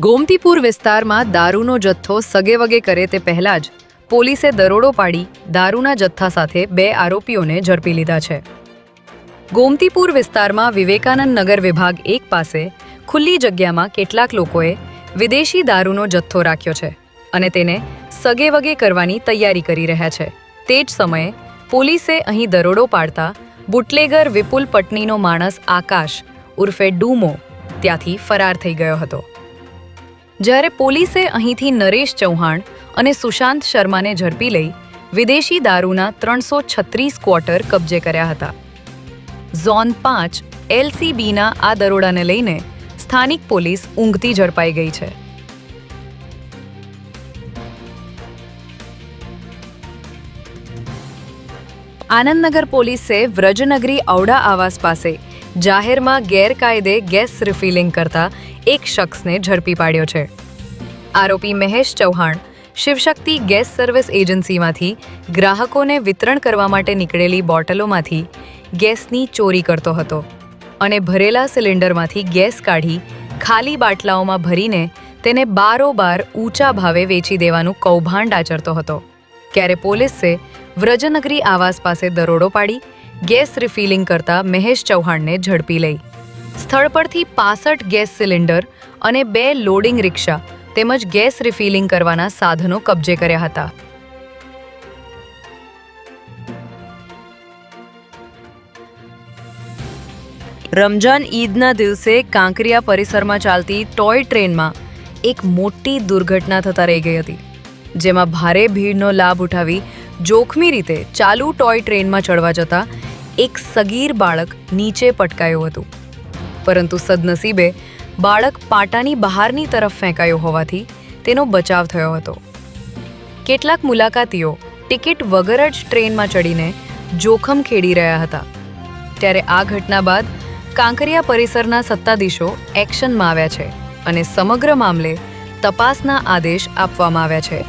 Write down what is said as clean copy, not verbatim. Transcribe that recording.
ગોમતીપુર વિસ્તારમાં દારૂનો જથ્થો સગેવગે કરે તે પહેલા જ પોલીસે દરોડો પાડી દારૂના જથ્થા સાથે 2 આરોપીઓને ઝડપી લીધા છે. ગોમતીપુર વિસ્તારમાં વિવેકાનંદ નગર વિભાગ 1 પાસે ખુલ્લી જગ્યામાં કેટલાક લોકોએ વિદેશી દારૂનો જથ્થો રાખ્યો છે અને તેને સગેવગે કરવાની તૈયારી કરી રહ્યા છે. તે જ સમયે પોલીસે અહીં દરોડો પાડતા બુટલેગર વિપુલ પટનીનો માણસ આકાશ ઉર્ફે ડૂમો ત્યાંથી ફરાર થઈ ગયો હતો. જ્યારે પોલીસે અહીંથી નરેશ ચૌહાણ અને સુશાંત શર્માને ઝડપી લઈ વિદેશી દારૂના 336 ક્વાર્ટર કબજે કર્યા હતા. ઝોન 5 LCBના આ દરોડાને લઈને સ્થાનિક પોલીસ ઊંઘતી ઝડપાઈ ગઈ છે. આનંદનગર પોલીસે વ્રજનગરી ઔડા આવાસ પાસે જાહેરમાં ગેરકાયદે ગેસ રિફિલિંગ કરતા એક શખ્સને ઝડપી પાડ્યો છે. આરોપી મહેશ ચૌહાણ શિવશક્તિ ગેસ સર્વિસ એજન્સીમાંથી ગ્રાહકોને વિતરણ કરવા માટે નીકળેલી બોટલોમાંથી ગેસની ચોરી કરતો હતો અને ભરેલા સિલિન્ડરમાંથી ગેસ કાઢી ખાલી બાટલાઓમાં ભરીને તેને બારોબાર ઊંચા ભાવે વેચી દેવાનું કૌભાંડ આચરતો હતો. ત્યારે પોલીસે વ્રજનગરી આવાસ પાસે દરોડો પાડી ગેસ રિફિલિંગ કરતા મહેશ ચૌહાણને ઝડપી લઈ સ્થળ પરથી 65 ગેસ સિલિન્ડર અને 2 લોડિંગ રિક્ષા તેમજ ગેસ રિફિલિંગ કરવાના સાધનો કબજે કર્યા હતા. રમજાન ઈદના દિવસે કાંકરિયા પરિસરમાં ચાલતી ટોય ટ્રેનમાં એક મોટી દુર્ઘટના થતા રહી ગઈ હતી, જેમાં ભારે ભીડનો લાભ ઉઠાવી જોખમી રીતે ચાલુ ટોય ટ્રેનમાં ચડવા જતા એક સગીર બાળક નીચે પટકાયું હતું. પરંતુ સદનસીબે બાળક પાટાની બહારની તરફ ફેંકાયો હોવાથી તેનો બચાવ થયો હતો. કેટલાક મુલાકાતીઓ ટિકિટ વગર જ ટ્રેનમાં ચડીને જોખમ ખેડી રહ્યા હતા. ત્યારે આ ઘટના બાદ કાંકરિયા પરિસરના સત્તાધીશો એક્શનમાં આવ્યા છે અને સમગ્ર મામલે તપાસના આદેશ આપવામાં આવ્યા છે.